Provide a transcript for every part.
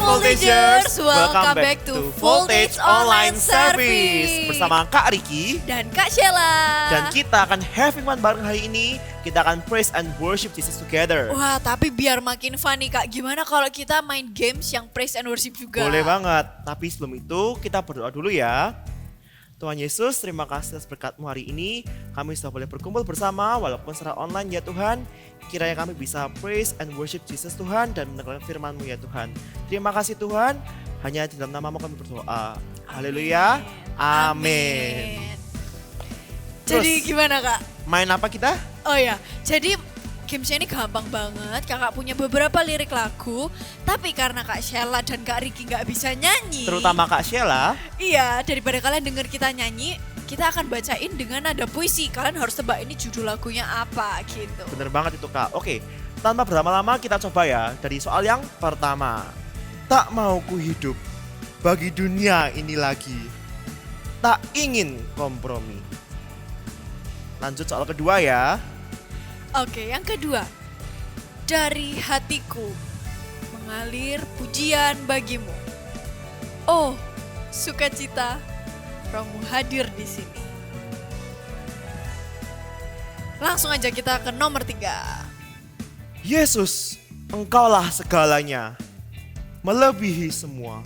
Voltagers, welcome back to Voltage Online Service bersama Kak Riki dan Kak Sheila. dan kita akan having fun bareng hari ini. Kita akan praise and worship Jesus together. Wah, tapi biar makin fun nih Kak, gimana kalau kita main games yang praise and worship juga? Boleh banget, tapi sebelum itu kita berdoa dulu ya. Tuhan Yesus, terima kasih atas berkat-Mu hari ini. Kami sudah boleh berkumpul bersama walaupun secara online ya Tuhan. Kiranya kami bisa praise and worship Jesus Tuhan dan mendengarkan firman-Mu ya Tuhan. Terima kasih Tuhan, hanya di dalam nama-Mu kami berdoa. Haleluya, amin. Jadi Terus, gimana Kak? main apa kita? Oh ya, jadi gamesnya ini gampang banget. Kakak punya beberapa lirik lagu, tapi karena Kak Sheila dan Kak Riki nggak bisa nyanyi. Terutama Kak Sheila. Iya, daripada kalian denger kita nyanyi, kita akan bacain dengan nada puisi. Kalian harus tebak ini judul lagunya apa gitu. Bener banget itu Kak. Oke, tanpa berlama-lama kita coba ya dari soal yang pertama. Tak mau ku hidup bagi dunia ini lagi. Tak ingin kompromi. Lanjut soal kedua ya. Oke, yang kedua. Dari hatiku mengalir pujian bagimu. Oh, sukacita, Rohmu hadir di sini. Langsung aja kita ke nomor 3. Yesus, Engkaulah segalanya, melebihi semua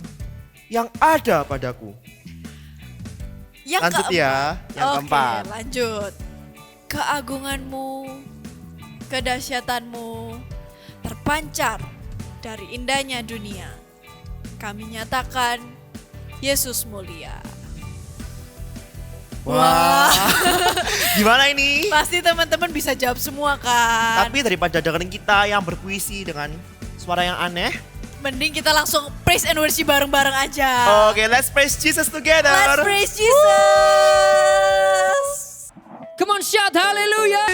yang ada padaku. Yang Lanjut keempat. ya, yang Oke, keempat. lanjut. Keagunganmu, kedahsyatanmu terpancar dari indahnya dunia. Kami nyatakan Yesus mulia. Wah, gimana ini? Pasti teman-teman bisa jawab semua kan? Tapi daripada dengerin kita yang berpuisi dengan suara yang aneh, Mending kita langsung praise and worship bareng-bareng aja. oke, let's praise Jesus together. Let's praise Jesus. Come on, shout hallelujah.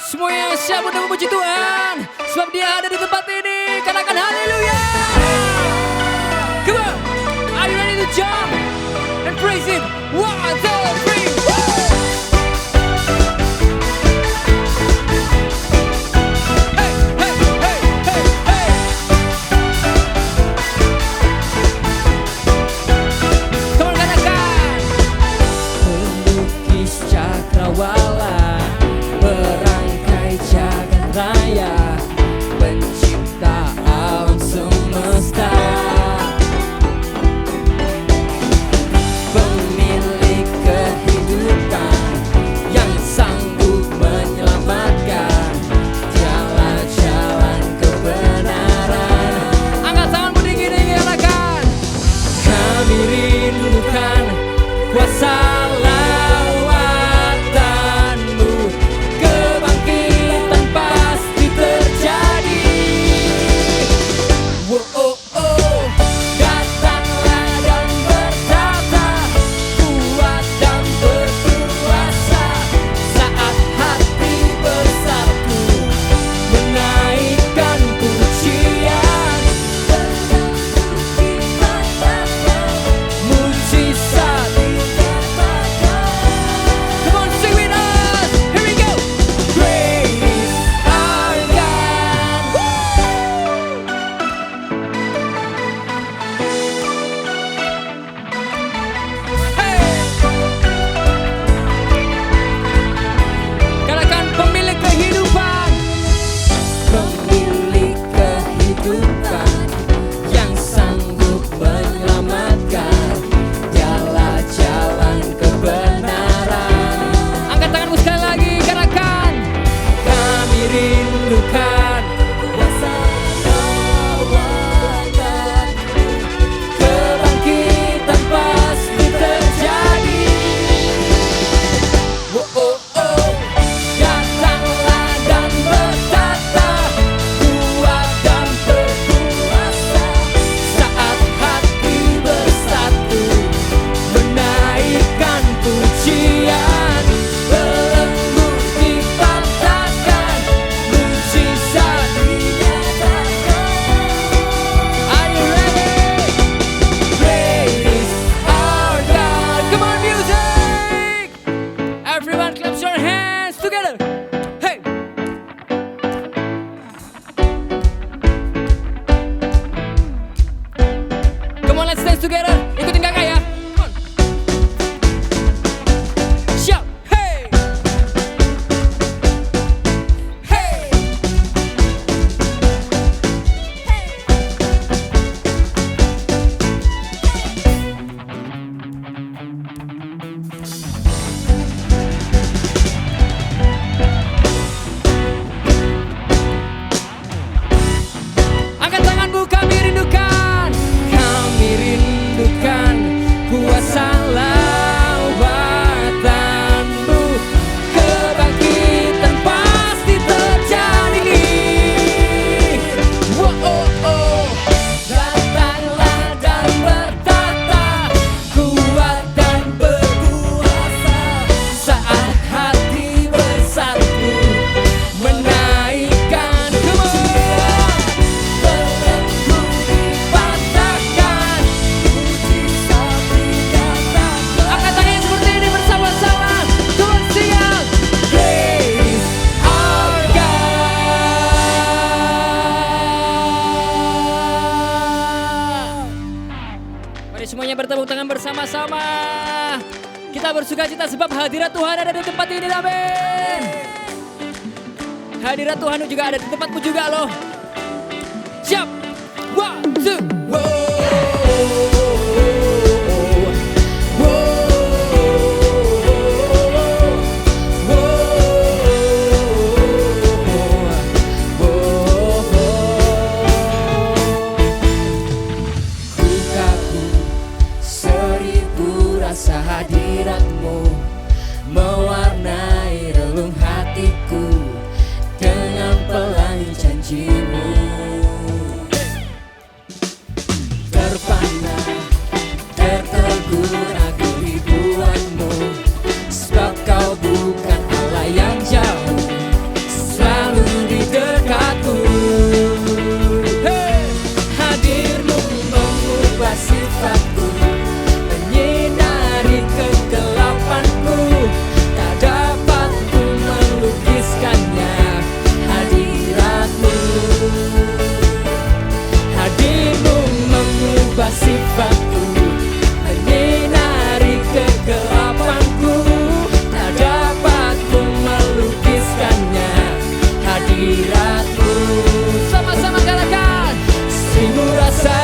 Semuanya siap untuk memuji Tuhan, sebab Dia ada di tempat ini. Katakan haleluya. Come on, are you ready to jump and praise Him? 1, 2, 3. Cakrawala, merangkai jagat raya, pencipta alam semesta. Come on, let's dance together. Ikutin kakak ya. Come on. Shout, hey, hey. Angkat tanganmu, kami rindukan. Kami rindukan kuasa lawatanmu. Kebangkitan pasti terjadi. Wow, oh, oh. Datanglah dan bertata, kuat dan berkuasa. Saat hati bersatu menaikkan kemuliaan. Belenggu dipatahkan, mujizat dinyatakan. Angkat tangan seperti ini bersama-sama. Tuhan siap. Praise our God. Mari semuanya bertepuk tangan bersama-sama. Kita bersuka cita sebab hadirat Tuhan ada di tempat ini. Amin. Hadirat Tuhan juga ada di tempatmu juga loh. Siap. One, two. Bukaku seribu rasa hadiratmu, mewarnai relung hatiku dengan pelangi janjimu. Terpana, tertegun aku ribuanmu, sebab kau bukan Allah yang jauh, selalu di dekatku. Hey! Hadirmu mengubah sifatku, menyinari kegelapanku, tak dapat ku melukiskannya hadiratmu. Hadirmu mengubah sifatku, menyinari kegelapanku, tak dapat ku melukiskannya hadiratmu. Sama-sama galakan seribu rasa.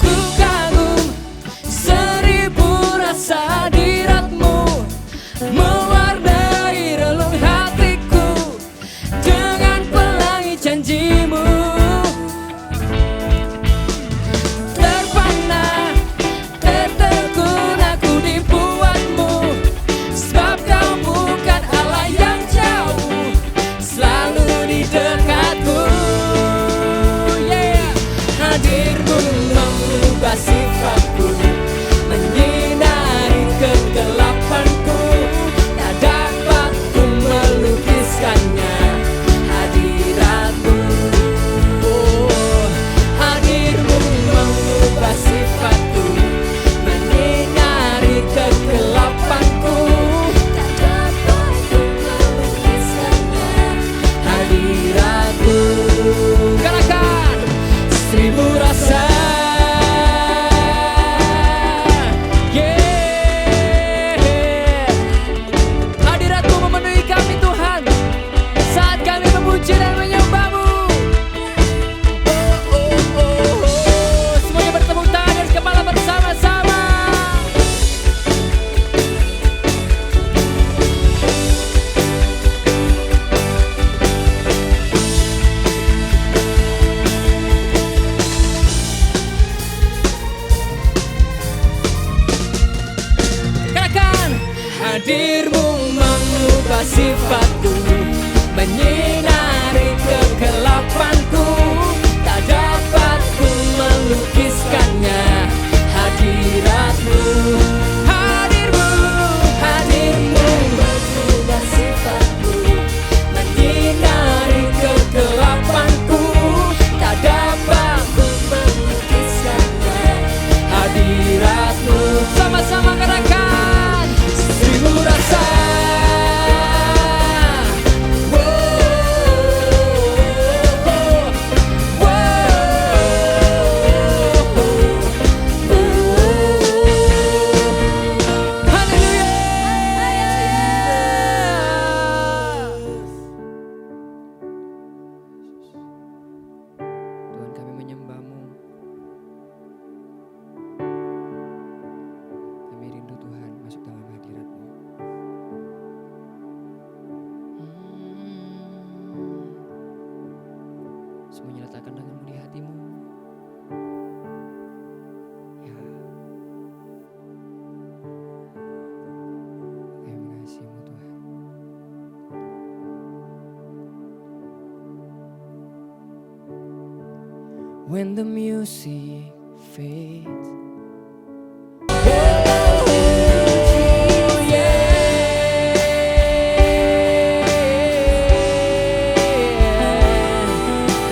Ku kagum seribu rasa hadiratmu, mewarnai relung hatiku dengan pelangi janjimu. Terpana, tertegun aku dibuatmu, sebab kau bukan Allah yang jauh, selalu di dekatku. Yeah. Hadirmu mengubah sifatku, menyinari kegelapanku, tak dapat ku melukiskannya hadiratmu. Oh, hadirmu mengubah sifatku, menyinari kegelapanku, tak dapat ku melukiskannya hadiratmu. Gerakan seribu rasa. Yeah. Hadiratmu memenuhi kami Tuhan, saat kami memuji dan menyembahmu. Oh, oh, oh, oh. Semuanya bertepuk tangan dan kepala bersama-sama. Gerakan. Hadirmu mengubah sifatku, menyinari kegelapanku, tak dapat ku melukiskannya hadiratmu. Hadirmu, hadirmu mengubah sifatku, menyinari kegelapanku, tak dapat ku melukiskannya hadiratmu. when the music fades.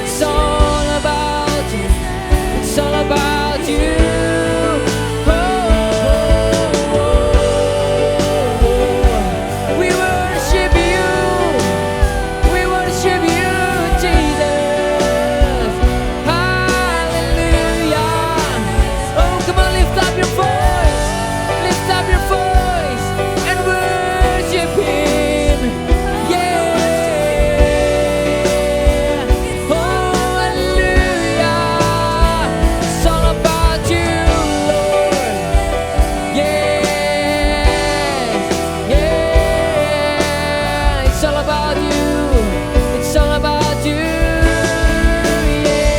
It's all about you. It's all about you. We worship you. We worship you, Jesus. Hallelujah. Oh, come on, lift up your voice. Lift up your voice and worship Him. Yeah. Oh, hallelujah. It's all about you, Lord. Yes. Yeah. It's all about you. It's all about you. Yeah.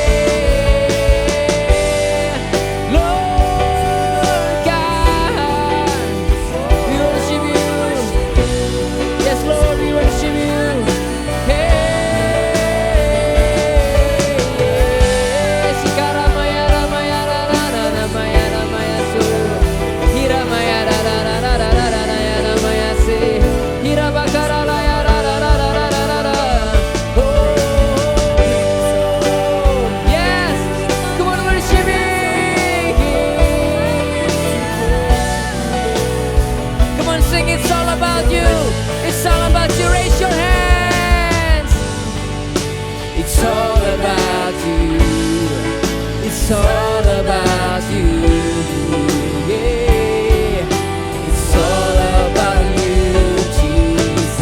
Lord God, we worship you. Yes, Lord, we worship you. Hey, Sikara Maya Ramaya Rara Maya Ramaya Su Hira Maya Rara Ramaya Se Hira Bakara Laya Rara. Oh, yes, come on, worship Him. Come on, sing. It's all about you. It's all about you. Raise your hands. It's all about you. It's all about you. Yeah. It's all about you, Jesus.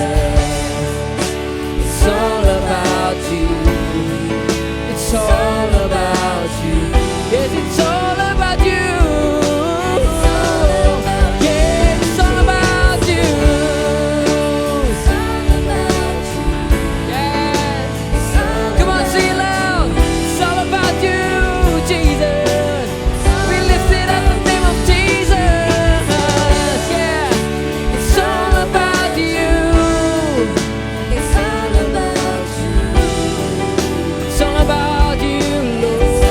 It's all about you. It's all about you. Yes, it's all about you. Yeah, it's all about you. Yes. Come on, sing it loud. It's all about you, Jesus. We lift it up in the name of Jesus. Yeah. It's all about you. It's all about you. It's all about you, Lord.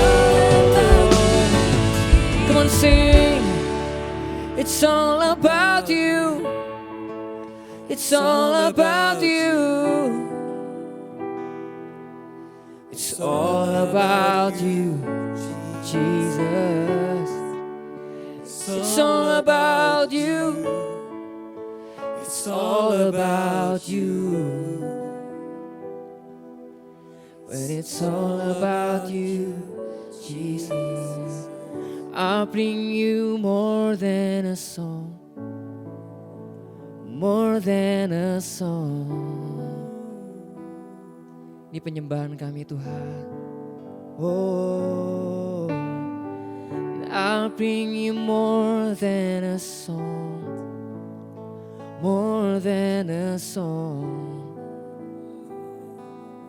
Come on, sing. It's all about you. It's all about you. It's all about you, Jesus. It's all about you. It's all about you. When it's all about you, Jesus, I'll bring you more than a song, more than a song. Ini penyembahan kami, Tuhan. Oh, I'll bring you more than a song, more than a song.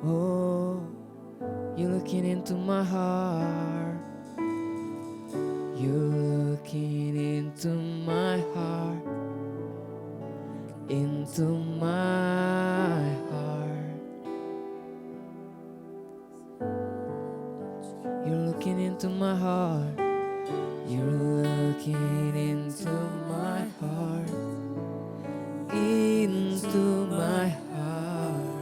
Oh, you're looking into my heart. You're looking into my heart, into my heart. You're looking into my heart. You're looking into my heart, into my heart.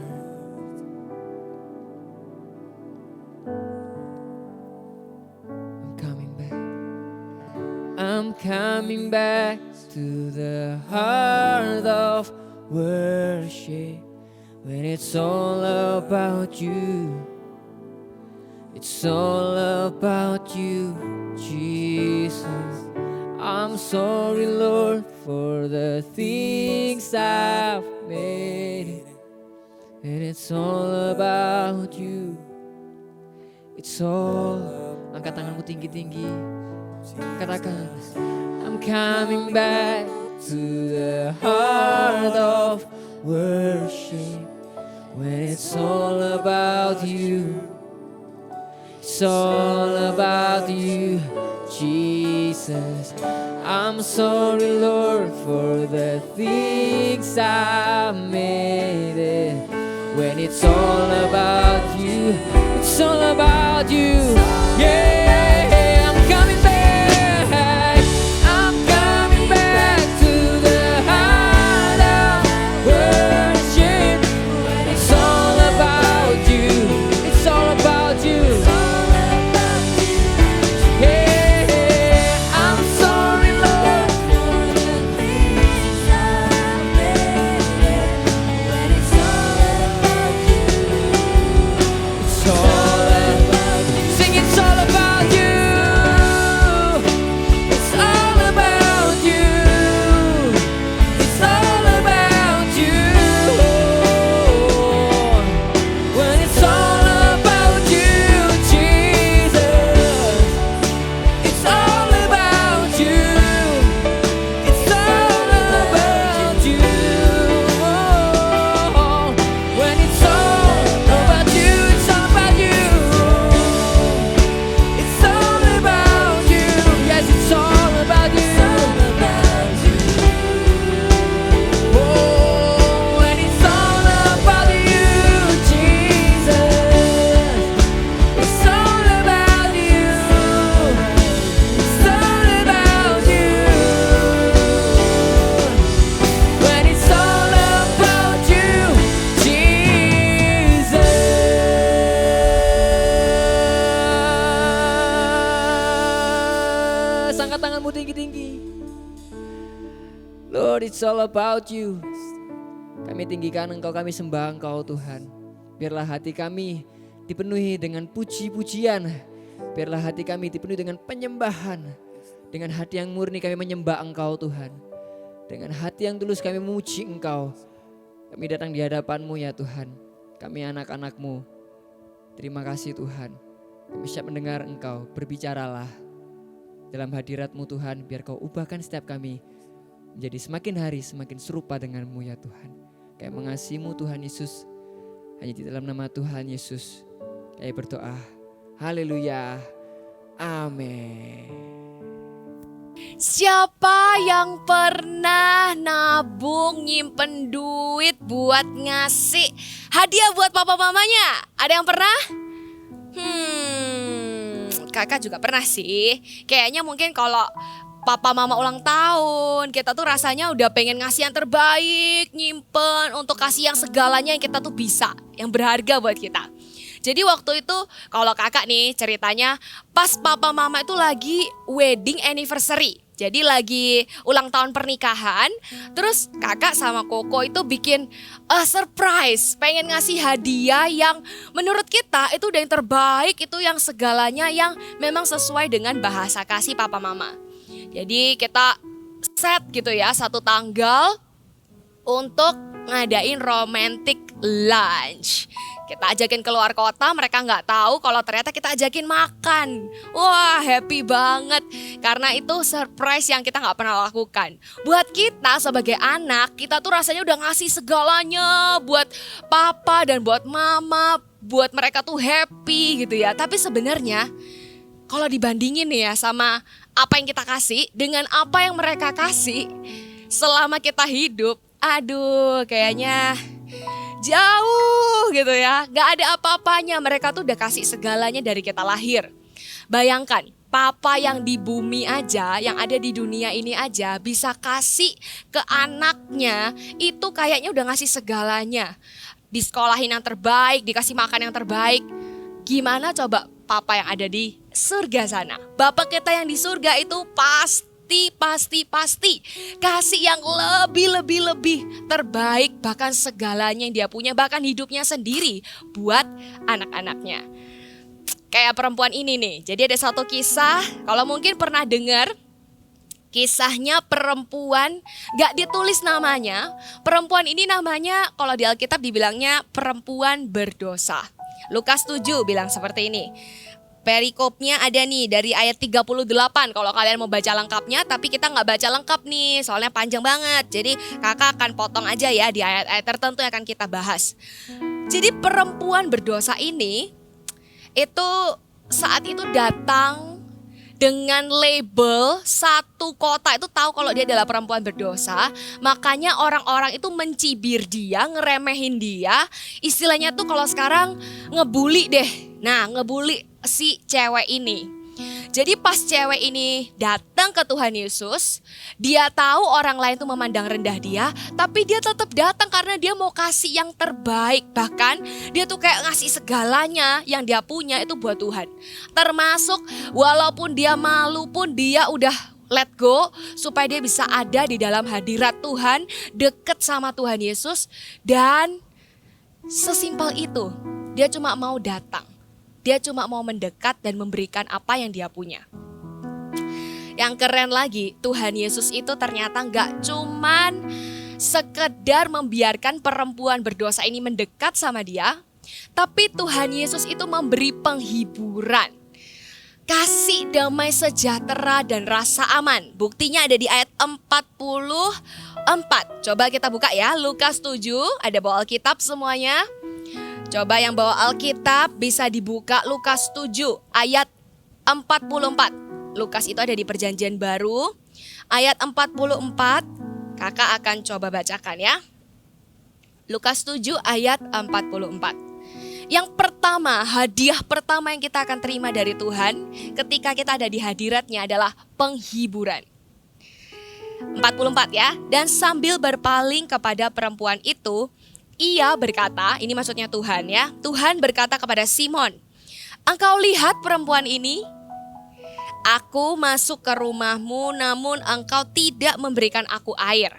I'm coming back to the heart of worship when it's all about you. It's all about you, Jesus. I'm sorry, Lord, for the things I've made. And it's all about you. It's all. Angkat tanganmu tinggi-tinggi. Katakan, I'm coming back to the heart of worship when it's all about you. It's all about you, Jesus. I'm sorry, Lord, for the things I made it. When it's all about you, it's It's all about you. Yeah, I'm coming back. I'm coming back to the heart of worship. It's all about you. It's all about you. Yeah, I'm sorry, Lord, for the things I've made. But it's all about you. It's all about you. Sing, it's all about you. It's all about you. It's all about you. When it's all about you, Jesus. It's all about you. It's all about you. When it's all about you, it's all about you. It's all about you. Yes, it's all about you. Oh, when it's all about you, Jesus. It's all about you. It's all about you. When it's all about you, Jesus. Angkat tanganmu tinggi-tinggi. Lord, it's all about you. Kami tinggikan Engkau, kami sembah Engkau Tuhan. Biarlah hati kami dipenuhi dengan puji-pujian. Biarlah hati kami dipenuhi dengan penyembahan. Dengan hati yang murni kami menyembah Engkau Tuhan. Dengan hati yang tulus kami memuji Engkau. Kami datang di hadapan-Mu ya Tuhan. Kami anak-anak-Mu. Terima kasih Tuhan. Kami siap mendengar Engkau. Berbicaralah dalam hadirat-Mu Tuhan. Biar Kau ubahkan setiap kami menjadi semakin hari semakin serupa dengan-Mu ya Tuhan. Kami mengasihi-Mu Tuhan Yesus. Hanya di dalam nama Tuhan Yesus kami berdoa. Haleluya. Amin. Siapa yang pernah nabung nyimpen duit buat ngasih hadiah buat papa mamanya? Ada yang pernah? Kakak juga pernah sih. Kayaknya mungkin kalau papa mama ulang tahun, kita tuh rasanya udah pengen ngasih yang terbaik, nyimpen untuk kasih yang segalanya yang kita tuh bisa, yang berharga buat kita. Jadi waktu itu kalau kakak nih ceritanya pas papa mama itu lagi wedding anniversary. Jadi lagi ulang tahun pernikahan, terus kakak sama Koko itu bikin surprise, pengen ngasih hadiah yang menurut kita itu udah yang terbaik, itu yang segalanya yang memang sesuai dengan bahasa kasih papa mama. Jadi kita set gitu ya satu tanggal untuk ngadain romantic lunch. Kita ajakin keluar kota, mereka nggak tahu kalau ternyata kita ajakin makan. Wah, happy banget. Karena itu surprise yang kita nggak pernah lakukan. Buat kita sebagai anak, kita tuh rasanya udah ngasih segalanya buat papa dan buat mama, buat mereka tuh happy gitu ya. Tapi sebenarnya kalau dibandingin nih ya sama apa yang kita kasih dengan apa yang mereka kasih selama kita hidup, aduh kayaknya jauh gitu ya, gak ada apa-apanya. Mereka tuh udah kasih segalanya dari kita lahir. Bayangkan, papa yang di bumi aja, yang ada di dunia ini aja bisa kasih ke anaknya, itu kayaknya udah ngasih segalanya. Disekolahin yang terbaik, dikasih makan yang terbaik. Gimana coba papa yang ada di surga sana? Bapak kita yang di surga itu pasti kasih yang lebih terbaik, bahkan segalanya yang dia punya, bahkan hidupnya sendiri buat anak-anaknya. Kayak perempuan ini nih. Jadi ada satu kisah, kalau mungkin pernah dengar kisahnya perempuan, gak ditulis namanya. Perempuan ini namanya kalau di Alkitab dibilangnya perempuan berdosa. Lukas 7 bilang seperti ini. Perikopnya ada nih dari ayat 38 kalau kalian mau baca lengkapnya, tapi kita nggak baca lengkap nih soalnya panjang banget. Jadi kakak akan potong aja ya di ayat-ayat tertentu yang akan kita bahas. Jadi perempuan berdosa ini itu saat itu datang dengan label satu kota itu tahu kalau dia adalah perempuan berdosa. Makanya orang-orang itu mencibir dia, ngeremehin dia. Istilahnya tuh kalau sekarang ngebully deh. Nah, ngebully si cewek ini. Jadi pas cewek ini datang ke Tuhan Yesus, dia tahu orang lain tuh memandang rendah dia, tapi dia tetap datang karena dia mau kasih yang terbaik. Bahkan dia tuh kayak ngasih segalanya yang dia punya itu buat Tuhan. Termasuk walaupun dia malu pun dia udah let go supaya dia bisa ada di dalam hadirat Tuhan, deket sama Tuhan Yesus. Dan sesimpel itu, dia cuma mau datang. Dia cuma mau mendekat dan memberikan apa yang dia punya. Yang keren lagi, Tuhan Yesus itu ternyata gak cuman sekedar membiarkan perempuan berdosa ini mendekat sama dia, tapi Tuhan Yesus itu memberi penghiburan. Kasih damai sejahtera dan rasa aman. Buktinya ada di ayat 44. Coba kita buka ya, Lukas 7, ada bawa Alkitab semuanya. Coba yang bawa Alkitab bisa dibuka Lukas 7 ayat 44. Lukas itu ada di Perjanjian Baru. Ayat 44, kakak akan coba bacakan ya. Lukas 7 ayat 44. Yang pertama, hadiah pertama yang kita akan terima dari Tuhan ketika kita ada di hadiratnya adalah penghiburan. 44 ya. Dan sambil berpaling kepada perempuan itu, ia berkata, ini maksudnya Tuhan ya. Tuhan berkata kepada Simon, engkau lihat perempuan ini? Aku masuk ke rumahmu namun engkau tidak memberikan aku air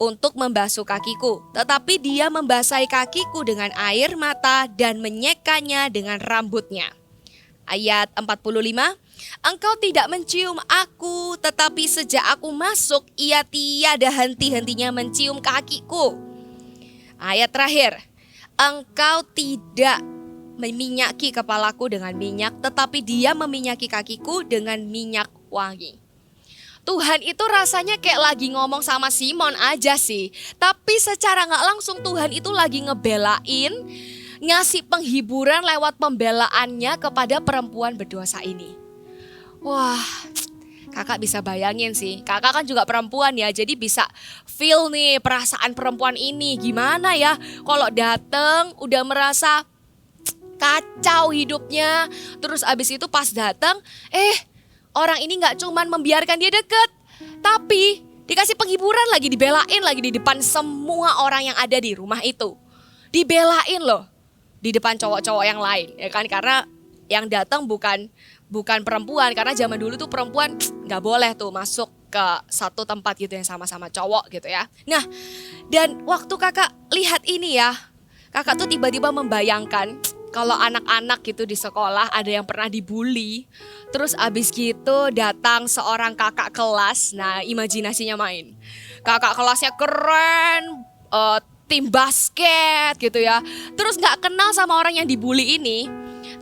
untuk membasuh kakiku. Tetapi dia membasahi kakiku dengan air mata dan menyekanya dengan rambutnya. Ayat 45, engkau tidak mencium aku, tetapi sejak aku masuk ia tiada henti-hentinya mencium kakiku. Ayat terakhir, engkau tidak meminyaki kepalaku dengan minyak, tetapi dia meminyaki kakiku dengan minyak wangi. Tuhan itu rasanya kayak lagi ngomong sama Simon aja sih. Tapi secara gak langsung Tuhan itu lagi ngebelain, ngasih penghiburan lewat pembelaannya kepada perempuan berdosa ini. Wah, kakak bisa bayangin sih, kakak kan juga perempuan ya, jadi bisa feel nih perasaan perempuan ini. Gimana ya kalau dateng udah merasa kacau hidupnya, terus abis itu pas datang, orang ini gak cuman membiarkan dia deket, tapi dikasih penghiburan lagi, dibelain lagi di depan semua orang yang ada di rumah itu. Dibelain loh, di depan cowok-cowok yang lain, ya kan, karena yang datang bukan perempuan, karena zaman dulu tuh perempuan gak boleh tuh masuk ke satu tempat gitu yang sama-sama cowok gitu ya. Nah, dan waktu kakak lihat ini ya, kakak tuh tiba-tiba membayangkan kalau anak-anak gitu di sekolah ada yang pernah dibully, terus abis gitu datang seorang kakak kelas, nah imajinasinya main. Kakak kelasnya keren, tim basket gitu ya, terus gak kenal sama orang yang dibully ini,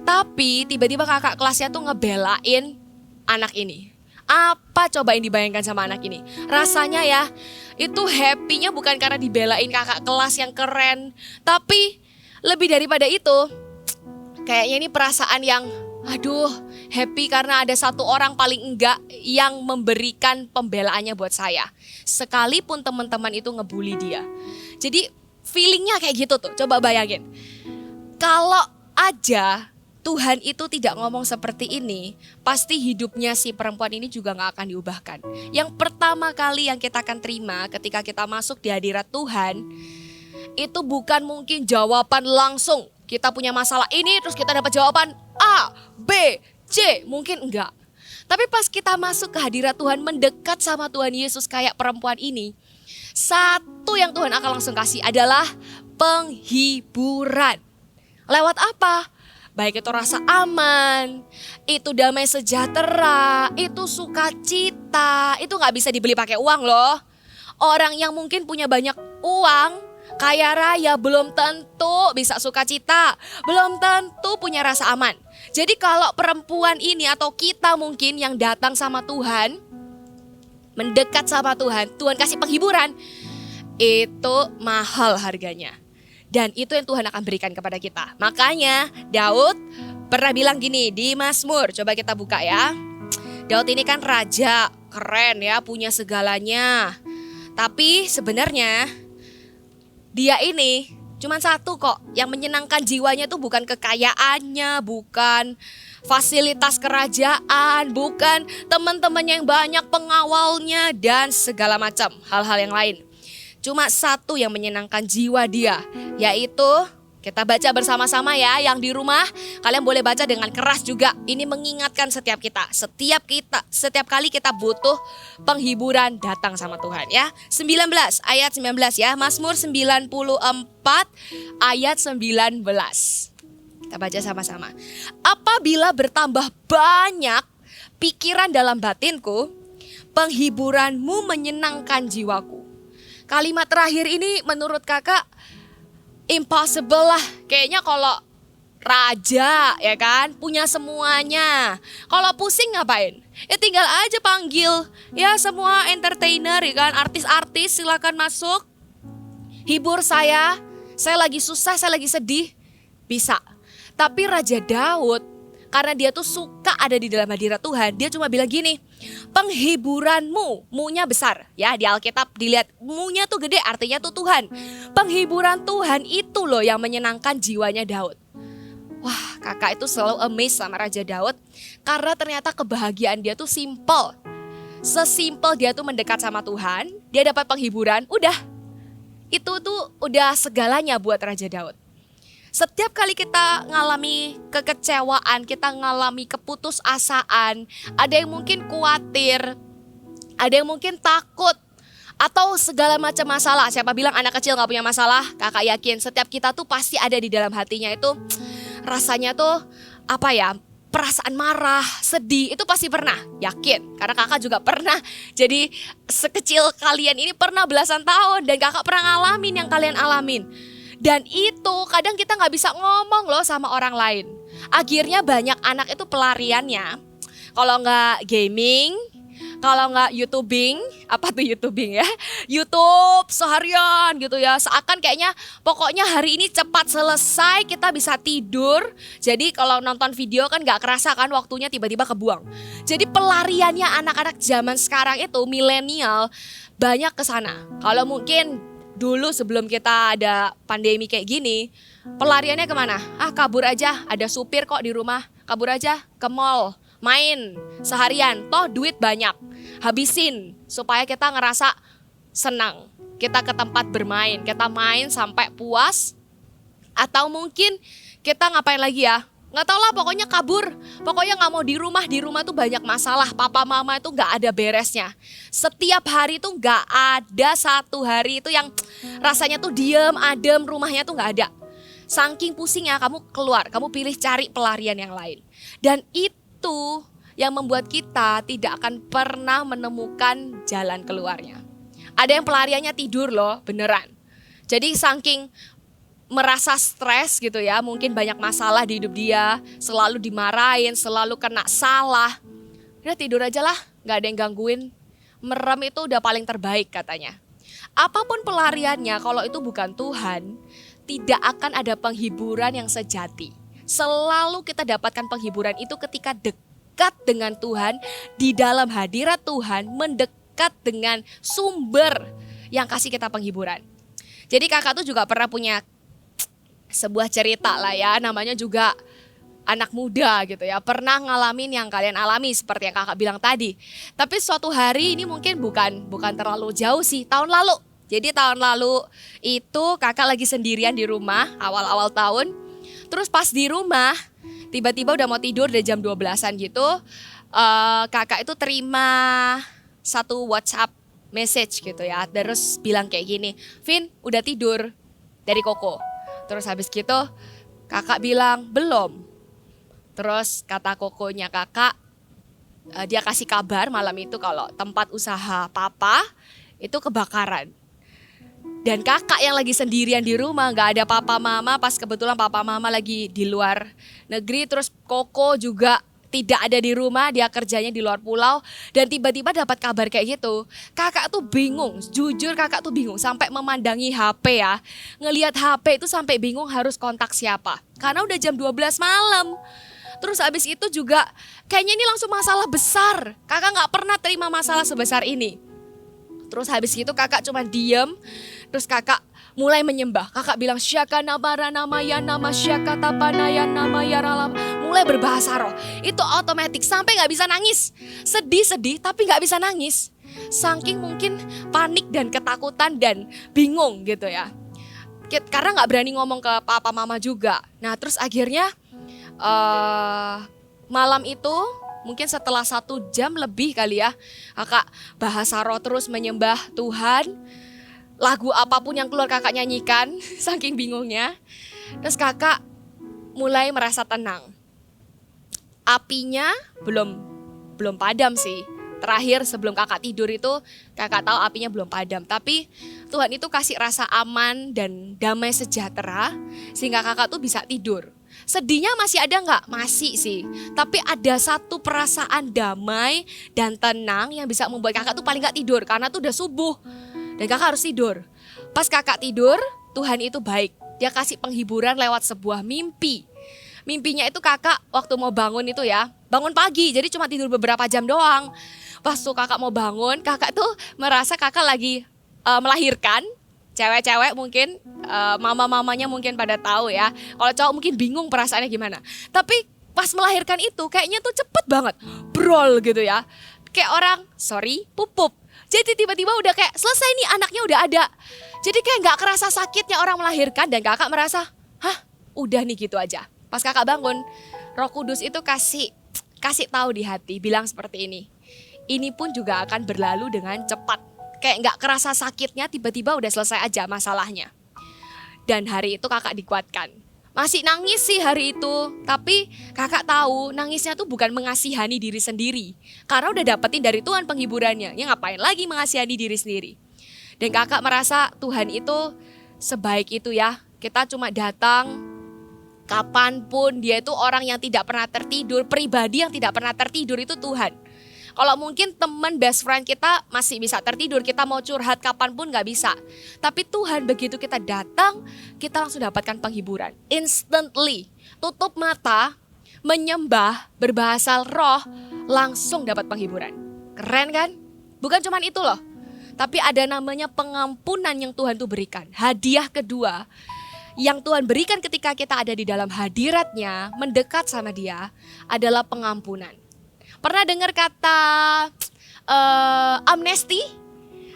tapi tiba-tiba kakak kelasnya tuh ngebelain anak ini. Apa coba yang dibayangkan sama anak ini? Rasanya ya, itu happy-nya bukan karena dibelain kakak kelas yang keren, tapi lebih daripada itu, kayaknya ini perasaan yang aduh happy karena ada satu orang paling enggak yang memberikan pembelaannya buat saya. Sekalipun teman-teman itu ngebully dia. Jadi feelingnya kayak gitu tuh, coba bayangin. Kalau aja Tuhan itu tidak ngomong seperti ini, pasti hidupnya si perempuan ini juga gak akan diubahkan. Yang pertama kali yang kita akan terima ketika kita masuk di hadirat Tuhan, itu bukan mungkin jawaban langsung. Kita punya masalah ini terus kita dapat jawaban A, B, C, mungkin enggak. Tapi pas kita masuk ke hadirat Tuhan, mendekat sama Tuhan Yesus kayak perempuan ini, satu yang Tuhan akan langsung kasih adalah penghiburan. Lewat apa? Baik itu rasa aman, itu damai sejahtera, itu sukacita, itu gak bisa dibeli pakai uang loh. Orang yang mungkin punya banyak uang, kaya raya, belum tentu bisa sukacita, belum tentu punya rasa aman. Jadi kalau perempuan ini atau kita mungkin yang datang sama Tuhan, mendekat sama Tuhan, Tuhan kasih penghiburan, itu mahal harganya. Dan itu yang Tuhan akan berikan kepada kita. Makanya Daud pernah bilang gini di Mazmur, coba kita buka ya. Daud ini kan raja, keren ya, punya segalanya. Tapi sebenarnya dia ini cuman satu kok, yang menyenangkan jiwanya tuh bukan kekayaannya, bukan fasilitas kerajaan, bukan teman-temannya yang banyak, pengawalnya dan segala macam hal-hal yang lain. Cuma satu yang menyenangkan jiwa dia, yaitu kita baca bersama-sama ya, yang di rumah kalian boleh baca dengan keras juga. Ini mengingatkan setiap kita, setiap kali kita butuh penghiburan datang sama Tuhan ya. 19 ayat 19 ya, Mazmur 94 ayat 19. Kita baca sama-sama. Apabila bertambah banyak pikiran dalam batinku, penghiburanmu menyenangkan jiwaku. Kalimat terakhir ini menurut kakak impossible lah. Kayaknya kalau raja ya kan, punya semuanya. Kalau pusing ngapain? Ya tinggal aja panggil ya semua entertainer ya kan, artis-artis silakan masuk. Hibur saya lagi susah, saya lagi sedih. Bisa. Tapi Raja Daud, karena dia tuh suka ada di dalam hadirat Tuhan, dia cuma bilang gini, penghiburanmu, mu-nya besar. Ya di Alkitab dilihat mu-nya tuh gede, artinya tuh Tuhan. Penghiburan Tuhan itu loh yang menyenangkan jiwanya Daud. Wah, kakak itu selalu amazed sama Raja Daud, karena ternyata kebahagiaan dia tuh simple. Sesimpel dia tuh mendekat sama Tuhan, dia dapat penghiburan, udah. Itu tuh udah segalanya buat Raja Daud. Setiap kali kita ngalami kekecewaan, kita ngalami keputusasaan, ada yang mungkin khawatir, ada yang mungkin takut, atau segala macam masalah. Siapa bilang anak kecil gak punya masalah? Kakak yakin setiap kita tuh pasti ada di dalam hatinya itu rasanya tuh apa ya, perasaan marah, sedih, itu pasti pernah. Yakin, karena kakak juga pernah. Jadi sekecil kalian ini pernah belasan tahun dan kakak pernah ngalamin yang kalian alamin. Dan itu kadang kita gak bisa ngomong loh sama orang lain. Akhirnya banyak anak itu pelariannya, kalau gak gaming, kalau gak YouTubing. Apa tuh YouTubing ya? YouTube seharian gitu ya. Seakan kayaknya pokoknya hari ini cepat selesai, kita bisa tidur. Jadi kalau nonton video kan gak kerasa kan waktunya tiba-tiba kebuang. Jadi pelariannya anak-anak zaman sekarang itu milenial banyak ke sana. Kalau mungkin dulu sebelum kita ada pandemi kayak gini, pelariannya kemana? Kabur aja, ada supir kok di rumah. Kabur aja ke mall, main seharian, toh duit banyak. Habisin supaya kita ngerasa senang. Kita ke tempat bermain, kita main sampai puas. Atau mungkin kita ngapain lagi ya? Nggak tahu lah, pokoknya kabur. Pokoknya nggak mau di rumah tuh banyak masalah. Papa mama itu nggak ada beresnya. Setiap hari tuh nggak ada satu hari itu yang rasanya tuh diem, adem, rumahnya tuh nggak ada. Saking pusingnya kamu keluar, kamu pilih cari pelarian yang lain. Dan itu yang membuat kita tidak akan pernah menemukan jalan keluarnya. Ada yang pelariannya tidur loh, beneran. Jadi saking merasa stres gitu ya, mungkin banyak masalah di hidup dia, selalu dimarahin, selalu kena salah. Udah tidur aja lah, gak ada yang gangguin. Merem itu udah paling terbaik katanya. Apapun pelariannya, kalau itu bukan Tuhan, tidak akan ada penghiburan yang sejati. Selalu kita dapatkan penghiburan itu ketika dekat dengan Tuhan, di dalam hadirat Tuhan, mendekat dengan sumber yang kasih kita penghiburan. Jadi kakak tuh juga pernah punya sebuah cerita lah ya, namanya juga anak muda gitu ya, pernah ngalamin yang kalian alami seperti yang kakak bilang tadi. Tapi suatu hari ini mungkin bukan terlalu jauh sih, tahun lalu. Jadi tahun lalu itu kakak lagi sendirian di rumah awal-awal tahun. Terus pas di rumah tiba-tiba udah mau tidur dari jam 12-an gitu, kakak itu terima satu WhatsApp message gitu ya, terus bilang kayak gini, Vin udah tidur, dari Koko. Terus habis gitu kakak bilang belum. Terus kata kokonya kakak, dia kasih kabar malam itu kalau tempat usaha papa itu kebakaran. Dan kakak yang lagi sendirian di rumah, gak ada papa mama, pas kebetulan papa mama lagi di luar negeri. Terus Koko juga tidak ada di rumah, dia kerjanya di luar pulau. Dan tiba-tiba dapat kabar kayak gitu. Kakak tuh bingung, jujur kakak tuh bingung. Sampai memandangi HP ya, ngelihat HP itu sampai bingung harus kontak siapa. Karena udah jam 12 malam. Terus habis itu juga kayaknya ini langsung masalah besar. Kakak gak pernah terima masalah sebesar ini. Terus habis itu kakak cuma diem. Terus kakak mulai menyembah. Kakak bilang syaka nabara nama ya nama syaka tapanaya nama ya ralam. Mulai berbahasa roh. Itu otomatis sampai gak bisa nangis. Sedih-sedih tapi gak bisa nangis. Saking mungkin panik dan ketakutan dan bingung gitu ya. Karena gak berani ngomong ke papa mama juga. Nah terus akhirnya malam itu mungkin setelah 1 jam lebih kali ya, kakak bahasa roh terus menyembah Tuhan. Lagu apapun yang keluar kakak nyanyikan, saking bingungnya. Terus kakak mulai merasa tenang. Apinya belum padam sih. Terakhir sebelum kakak tidur itu kakak tahu apinya belum padam. Tapi Tuhan itu kasih rasa aman dan damai sejahtera sehingga kakak tuh bisa tidur. Sedihnya masih ada nggak? Masih sih. Tapi ada satu perasaan damai dan tenang yang bisa membuat kakak tuh paling nggak tidur. Karena tuh udah subuh dan kakak harus tidur. Pas kakak tidur, Tuhan itu baik. Dia kasih penghiburan lewat sebuah mimpi. Mimpinya itu kakak waktu mau bangun itu ya, bangun pagi jadi cuma tidur beberapa jam doang. Pas tuh kakak mau bangun, kakak tuh merasa kakak lagi melahirkan. Cewek-cewek mungkin, mama-mamanya mungkin pada tahu ya. Kalau cowok mungkin bingung perasaannya gimana. Tapi pas melahirkan itu kayaknya tuh cepet banget, brol gitu ya. Kayak orang, pupup. Jadi tiba-tiba udah kayak selesai nih anaknya udah ada. Jadi kayak gak kerasa sakitnya orang melahirkan dan kakak merasa, udah nih gitu aja. Pas kakak bangun, Roh Kudus itu kasih tahu di hati, bilang seperti ini. Ini pun juga akan berlalu dengan cepat. Kayak gak kerasa sakitnya, tiba-tiba udah selesai aja masalahnya. Dan hari itu kakak dikuatkan. Masih nangis sih hari itu, tapi kakak tahu nangisnya tuh bukan mengasihani diri sendiri. Karena udah dapetin dari Tuhan penghiburannya, ya ngapain lagi mengasihani diri sendiri. Dan kakak merasa Tuhan itu sebaik itu ya. Kita cuma datang kapanpun, dia itu orang yang tidak pernah tertidur, pribadi yang tidak pernah tertidur itu Tuhan. Kalau mungkin teman best friend kita masih bisa tertidur, kita mau curhat kapanpun gak bisa. Tapi Tuhan begitu kita datang, kita langsung dapatkan penghiburan. Instantly, tutup mata, menyembah, berbahasa roh, langsung dapat penghiburan. Keren kan? Bukan cuma itu loh. Tapi ada namanya pengampunan yang Tuhan tuh berikan. Hadiah kedua yang Tuhan berikan ketika kita ada di dalam hadiratnya, mendekat sama dia, adalah pengampunan. Pernah dengar kata amnesti?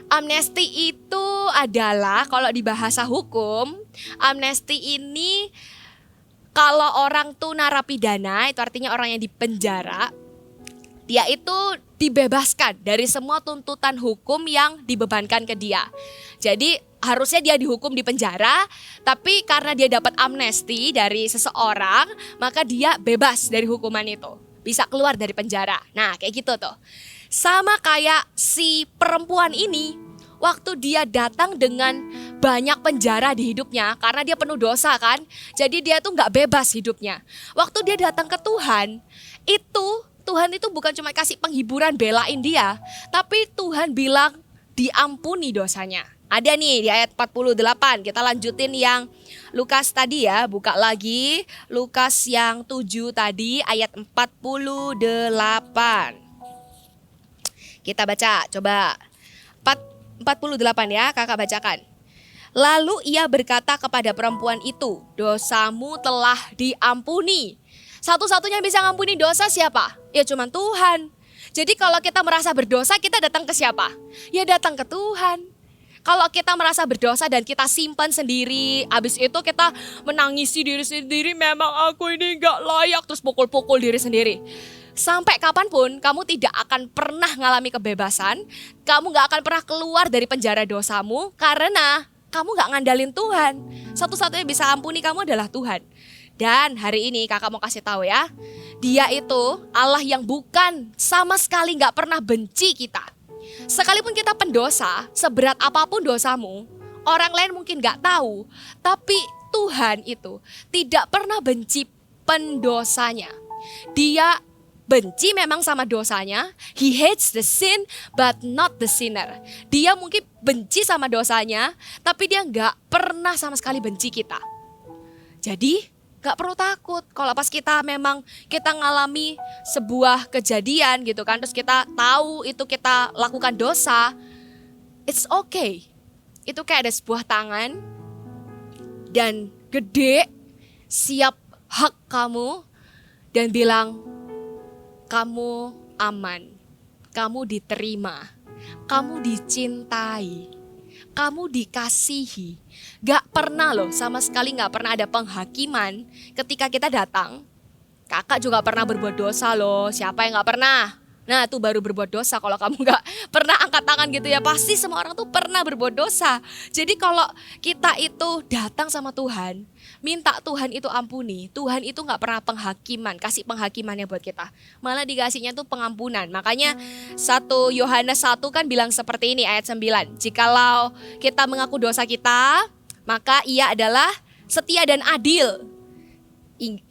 Amnesti itu adalah kalau di bahasa hukum, amnesti ini kalau orang tuh narapidana, itu artinya orang yang dipenjara, dia itu dibebaskan dari semua tuntutan hukum yang dibebankan ke dia. Jadi harusnya dia dihukum di penjara, tapi karena dia dapat amnesti dari seseorang, maka dia bebas dari hukuman itu. Bisa keluar dari penjara. Nah kayak gitu tuh. Sama kayak si perempuan ini, waktu dia datang dengan banyak penjara di hidupnya, karena dia penuh dosa kan. Jadi dia tuh gak bebas hidupnya. Waktu dia datang ke Tuhan, Tuhan itu bukan cuma kasih penghiburan belain dia, tapi Tuhan bilang diampuni dosanya. Ada nih di ayat 48, kita lanjutin yang Lukas tadi ya, buka lagi Lukas yang 7 tadi ayat 48. Kita baca, coba 48 ya, kakak bacakan. Lalu ia berkata kepada perempuan itu, dosamu telah diampuni. Satu-satunya yang bisa ngampuni dosa siapa? Ya cuman Tuhan. Jadi kalau kita merasa berdosa, kita datang ke siapa? Ya datang ke Tuhan. Kalau kita merasa berdosa dan kita simpan sendiri, abis itu kita menangisi diri sendiri, memang aku ini gak layak, terus pukul-pukul diri sendiri. Sampai kapanpun kamu tidak akan pernah mengalami kebebasan, kamu gak akan pernah keluar dari penjara dosamu karena kamu gak ngandalin Tuhan. Satu-satunya bisa ampuni kamu adalah Tuhan. Dan hari ini kakak mau kasih tahu ya, dia itu Allah yang bukan sama sekali gak pernah benci kita. Sekalipun kita pendosa, seberat apapun dosamu, orang lain mungkin gak tahu, tapi Tuhan itu tidak pernah benci pendosanya. Dia benci memang sama dosanya, he hates the sin but not the sinner. Dia mungkin benci sama dosanya, tapi dia gak pernah sama sekali benci kita. Jadi Gak perlu takut. Kalau pas kita memang kita ngalami sebuah kejadian gitu kan, terus kita tahu itu kita lakukan dosa, it's okay. Itu kayak ada sebuah tangan dan gede siap hak kamu dan bilang kamu aman, kamu diterima, kamu dicintai, kamu dikasihi. Gak pernah loh, sama sekali gak pernah ada penghakiman ketika kita datang. Kakak juga pernah berbuat dosa loh, siapa yang gak pernah? Nah itu baru berbuat dosa kalau kamu gak pernah angkat tangan gitu ya. Pasti semua orang tuh pernah berbuat dosa. Jadi kalau kita itu datang sama Tuhan, minta Tuhan itu ampuni, Tuhan itu gak pernah penghakiman, kasih penghakimannya buat kita. Malah dikasihnya tuh pengampunan. Makanya 1 Yohanes 1 kan bilang seperti ini ayat 9. Jikalau kita mengaku dosa kita, maka ia adalah setia dan adil.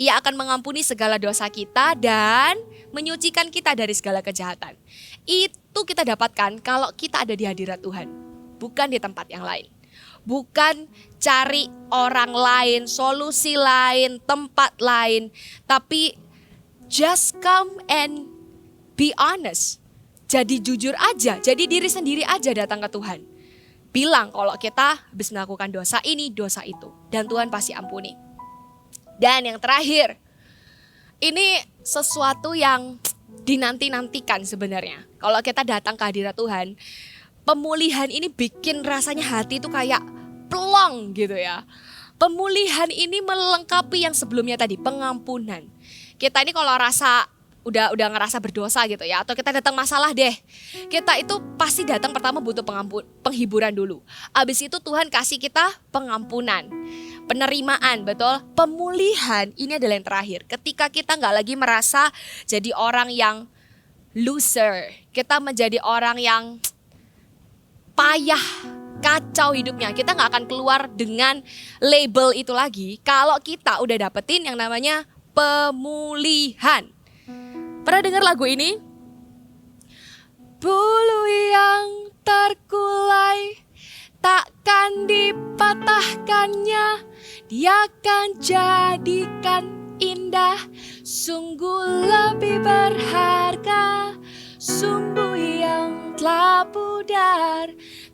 Ia akan mengampuni segala dosa kita dan menyucikan kita dari segala kejahatan. Itu kita dapatkan kalau kita ada di hadirat Tuhan, bukan di tempat yang lain. Bukan cari orang lain, solusi lain, tempat lain. Tapi just come and be honest. Jadi jujur aja, jadi diri sendiri aja datang ke Tuhan. Bilang kalau kita habis melakukan dosa ini, dosa itu. Dan Tuhan pasti ampuni. Dan yang terakhir, ini sesuatu yang dinanti-nantikan sebenarnya. Kalau kita datang ke hadirat Tuhan, pemulihan ini bikin rasanya hati itu kayak plong gitu ya. Pemulihan ini melengkapi yang sebelumnya tadi, pengampunan. Kita ini kalau rasa udah ngerasa berdosa gitu ya, atau kita datang masalah deh, kita itu pasti datang pertama butuh penghiburan dulu. Abis itu Tuhan kasih kita pengampunan, penerimaan, betul. Pemulihan ini adalah yang terakhir. Ketika kita nggak lagi merasa jadi orang yang loser, kita menjadi orang yang payah, kacau hidupnya. Kita nggak akan keluar dengan label itu lagi kalau kita udah dapetin yang namanya pemulihan. Pernah dengar lagu ini? Bulu yang terkulai takkan dipatahkannya, dia akan jadikan indah, sungguh lebih berharga, sumbu yang telah pudar,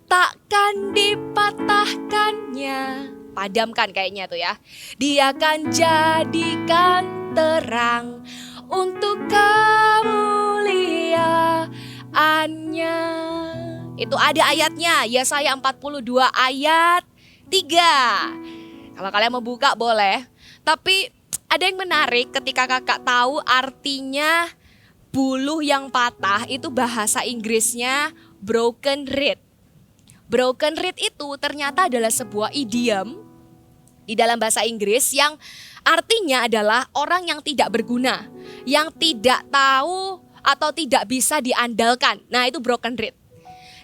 takkan dipatahkannya. Padamkan kayaknya tuh ya. Dia akan jadikan terang untuk kemuliaannya. Itu ada ayatnya, Yesaya 42 ayat 3. Kalau kalian mau buka boleh. Tapi ada yang menarik ketika kakak tahu artinya buluh yang patah, itu bahasa Inggrisnya broken reed. Broken reed itu ternyata adalah sebuah idiom di dalam bahasa Inggris yang artinya adalah orang yang tidak berguna, yang tidak tahu atau tidak bisa diandalkan. Nah itu broken reed.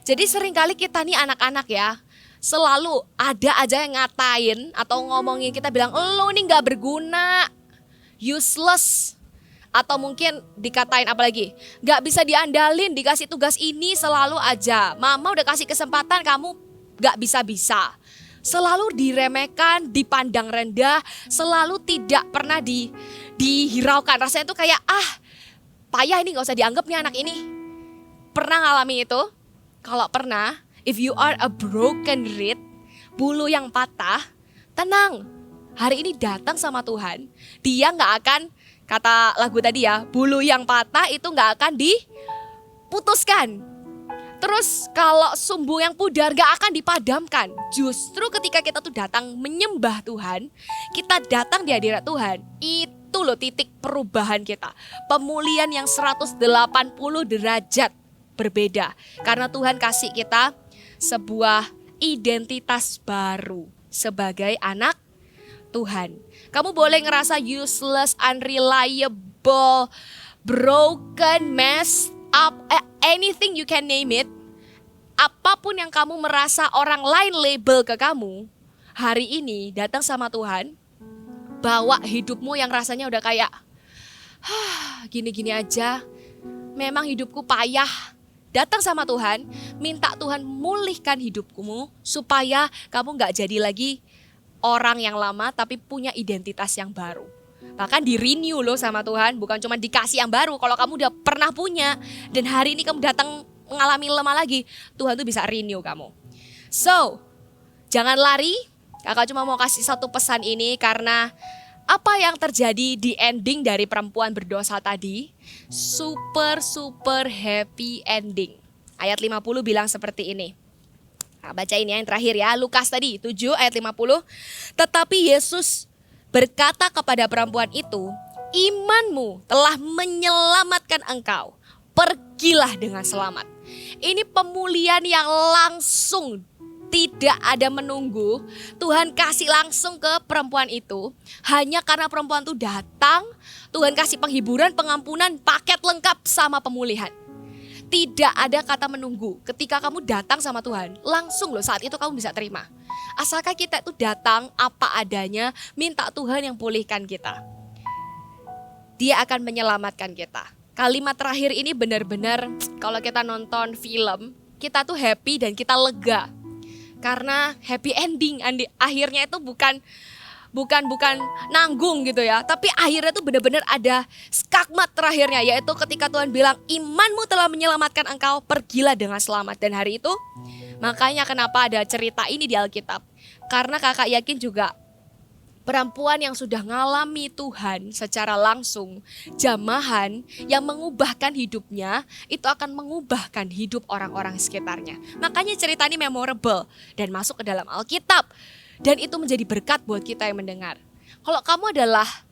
Jadi seringkali kita nih anak-anak ya, selalu ada aja yang ngatain atau ngomongin kita, bilang lo nih gak berguna, useless. Atau mungkin dikatain apa lagi, gak bisa diandalin, dikasih tugas ini selalu aja. Mama udah kasih kesempatan kamu gak bisa-bisa. Selalu diremehkan, dipandang rendah, selalu tidak pernah dihiraukan. Rasanya tuh kayak payah ini, gak usah dianggap nih anak ini. Pernah ngalami itu? Kalau pernah, if you are a broken reed, bulu yang patah, tenang. Hari ini datang sama Tuhan, dia gak akan, kata lagu tadi ya, bulu yang patah itu gak akan diputuskan. Terus kalau sumbu yang pudar gak akan dipadamkan. Justru ketika kita tuh datang menyembah Tuhan, kita datang di hadirat Tuhan, itu loh titik perubahan kita. Pemulihan yang 180 derajat berbeda. Karena Tuhan kasih kita sebuah identitas baru sebagai anak Tuhan. Kamu boleh ngerasa useless, unreliable, broken, messed up, anything you can name it. Apapun yang kamu merasa orang lain label ke kamu, hari ini datang sama Tuhan, bawa hidupmu yang rasanya udah kayak gini-gini aja, memang hidupku payah. Datang sama Tuhan, minta Tuhan mulihkan hidupmu supaya kamu gak jadi lagi orang yang lama tapi punya identitas yang baru. Bahkan di renew loh sama Tuhan, bukan cuma dikasih yang baru. Kalau kamu udah pernah punya dan hari ini kamu datang mengalami lemah lagi, Tuhan tuh bisa renew kamu. So, jangan lari. Kakak cuma mau kasih satu pesan ini karena apa yang terjadi di ending dari perempuan berdosa tadi, super happy ending. Ayat 50 bilang seperti ini. Nah, bacain ya yang terakhir ya, Lukas tadi 7 ayat 50. Tetapi Yesus berkata kepada perempuan itu, imanmu telah menyelamatkan engkau, pergilah dengan selamat. Ini pemulihan yang langsung, tidak ada menunggu. Tuhan kasih langsung ke perempuan itu. Hanya karena perempuan itu datang, Tuhan kasih penghiburan, pengampunan, paket lengkap sama pemulihan. Tidak ada kata menunggu. Ketika kamu datang sama Tuhan, langsung loh saat itu kamu bisa terima. Asalkan kita itu datang apa adanya, minta Tuhan yang pulihkan kita. Dia akan menyelamatkan kita. Kalimat terakhir ini benar-benar kalau kita nonton film, kita tuh happy dan kita lega. Karena happy ending, akhirnya itu bukan nanggung gitu ya. Tapi akhirnya tuh benar-benar ada skakmat terakhirnya, yaitu ketika Tuhan bilang imanmu telah menyelamatkan engkau, pergilah dengan selamat. Dan hari itu makanya kenapa ada cerita ini di Alkitab. Karena kakak yakin juga perempuan yang sudah ngalami Tuhan secara langsung, jamahan yang mengubahkan hidupnya, itu akan mengubahkan hidup orang-orang sekitarnya. Makanya cerita ini memorable dan masuk ke dalam Alkitab. Dan itu menjadi berkat buat kita yang mendengar. Kalau kamu adalah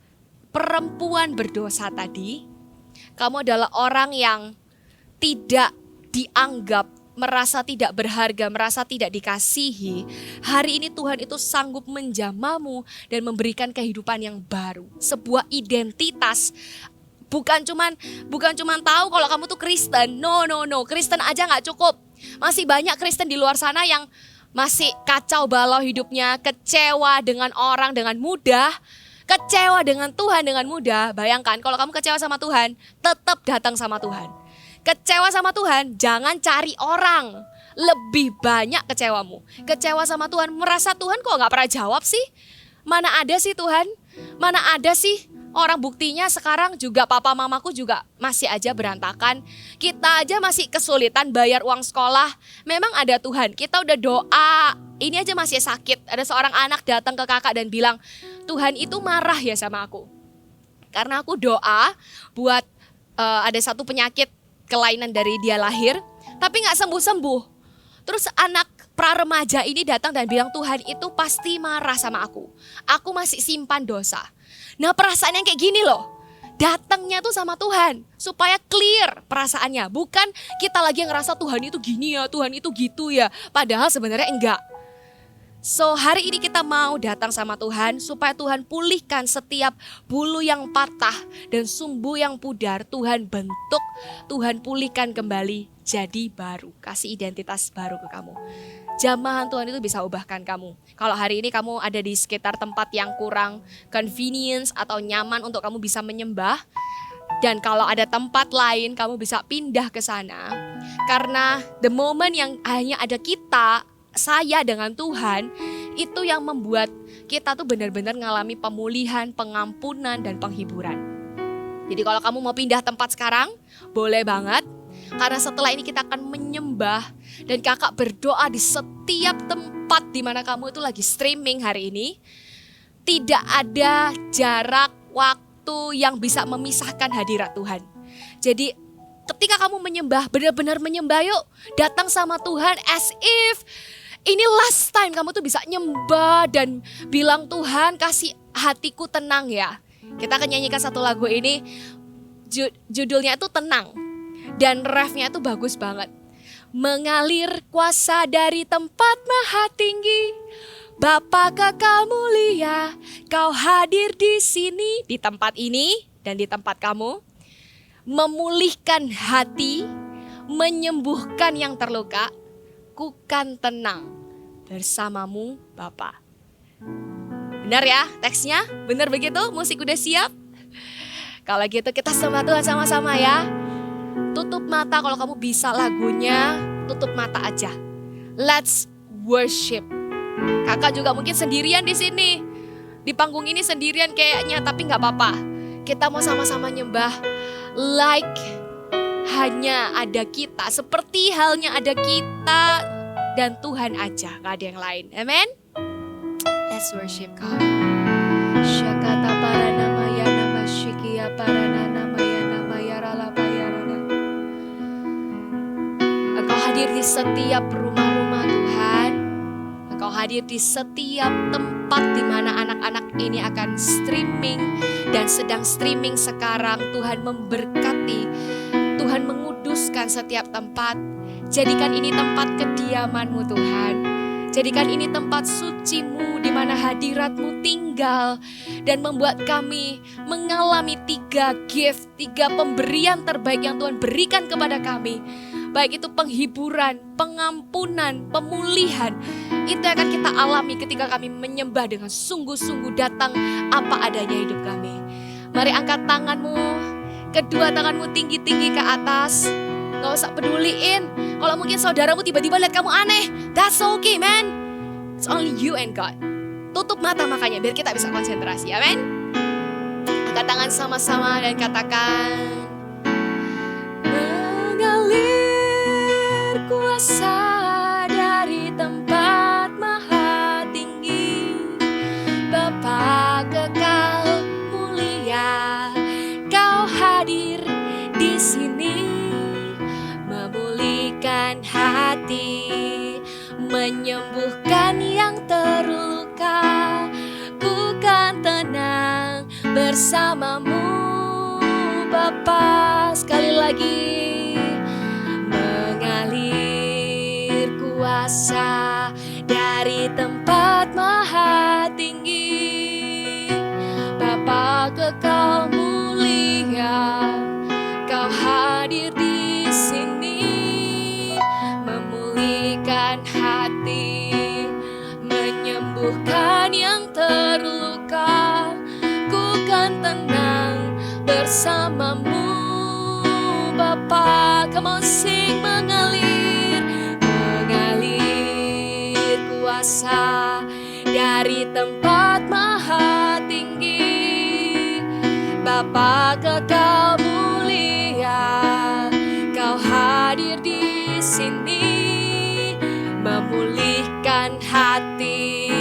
perempuan berdosa tadi, kamu adalah orang yang tidak dianggap, merasa tidak berharga, merasa tidak dikasihi. Hari ini Tuhan itu sanggup menjamamu dan memberikan kehidupan yang baru. Sebuah identitas. Bukan cuman tahu kalau kamu tuh Kristen. No. Kristen aja gak cukup. Masih banyak Kristen di luar sana yang masih kacau balau hidupnya, kecewa dengan orang dengan mudah, kecewa dengan Tuhan dengan mudah. Bayangkan kalau kamu kecewa sama Tuhan, tetap datang sama Tuhan. Kecewa sama Tuhan, jangan cari orang. Lebih banyak kecewamu. Kecewa sama Tuhan, merasa Tuhan kok gak pernah jawab sih? Mana ada sih Tuhan? Mana ada sih? Orang buktinya sekarang juga papa mamaku juga masih aja berantakan. Kita aja masih kesulitan bayar uang sekolah. Memang ada Tuhan, kita udah doa. Ini aja masih sakit. Ada seorang anak datang ke kakak dan bilang, Tuhan itu marah ya sama aku. Karena aku doa buat ada satu penyakit kelainan dari dia lahir, tapi gak sembuh-sembuh. Terus anak pra-remaja ini datang dan bilang, Tuhan itu pasti marah sama aku. Aku masih simpan dosa. Nah perasaan yang kayak gini loh, datangnya tuh sama Tuhan supaya clear perasaannya. Bukan kita lagi ngerasa Tuhan itu gini ya, Tuhan itu gitu ya. Padahal sebenarnya enggak. So hari ini kita mau datang sama Tuhan supaya Tuhan pulihkan setiap bulu yang patah dan sumbu yang pudar. Tuhan bentuk, Tuhan pulihkan kembali jadi baru. Kasih identitas baru ke kamu. Jamahan Tuhan itu bisa ubahkan kamu. Kalau hari ini kamu ada di sekitar tempat yang kurang convenience atau nyaman untuk kamu bisa menyembah. Dan kalau ada tempat lain kamu bisa pindah ke sana. Karena the moment yang hanya ada kita, saya dengan Tuhan, itu yang membuat kita tuh benar-benar ngalami pemulihan, pengampunan, dan penghiburan. Jadi kalau kamu mau pindah tempat sekarang, boleh banget. Karena setelah ini kita akan menyembah dan kakak berdoa di setiap tempat di mana kamu itu lagi streaming hari ini. Tidak ada jarak waktu yang bisa memisahkan hadirat Tuhan. Jadi ketika kamu menyembah, benar-benar menyembah yuk. Datang sama Tuhan as if ini last time kamu tuh bisa nyembah dan bilang Tuhan kasih hatiku tenang ya. Kita akan nyanyikan satu lagu ini, judulnya itu Tenang. Dan refnya itu bagus banget. Mengalir kuasa dari tempat maha tinggi, Bapa Kekal mulia, Kau hadir di sini, di tempat ini dan di tempat kamu. Memulihkan hati, menyembuhkan yang terluka, ku kan tenang bersamamu Bapa. Benar ya teksnya? Benar begitu? Musik udah siap? Kalau gitu kita sembah Tuhan sama-sama ya. Tutup mata kalau kamu bisa lagunya, tutup mata aja. Let's worship Kakak juga mungkin sendirian di sini. Di panggung ini sendirian kayaknya, tapi nggak apa-apa. Kita mau sama-sama nyembah like hanya ada kita, seperti halnya ada kita dan Tuhan aja, gak ada yang lain. Amen. Let's worship God. Syakata para nama ya nama syikia para nama ya nama ya ralapa ya rana. Engkau hadir di setiap rumah-rumah Tuhan. Engkau hadir di setiap tempat di mana anak-anak ini akan streaming dan sedang streaming sekarang. Tuhan memberkati, Tuhan menguduskan setiap tempat. Jadikan ini tempat kediaman-Mu Tuhan. Jadikan ini tempat suci-Mu di mana hadirat-Mu tinggal dan membuat kami mengalami 3 gift, 3 pemberian terbaik yang Tuhan berikan kepada kami. Baik itu penghiburan, pengampunan, pemulihan. Itu akan kita alami ketika kami menyembah dengan sungguh-sungguh datang apa adanya hidup kami. Mari angkat tanganmu, kedua tanganmu tinggi-tinggi ke atas. Gak usah peduliin. Kalau mungkin saudaramu tiba-tiba lihat kamu aneh, that's okay man. It's only you and God. Tutup mata makanya biar kita bisa konsentrasi, amin. Angkat tangan sama-sama dan katakan, mengalir kuasa dari tempat maha tinggi, Bapa kekal mulia, Kau hadir di sini, memulihkan hati, menyembuhkan yang terluka. Ku kan tenang bersamamu Bapa. Sekali lagi, mengalir kuasa dari tempat maha tinggi, Bapa kekal mulia, Kau hadir di sini, memulihkan hati, menyembuhkan yang terluka. Ku kan tenang bersamamu Bapa. Come on sing, mengalir, mengalir kuasa dari tempat maha tinggi, Bapa kekal mulia, Kau hadir di sini, memulihkan hati,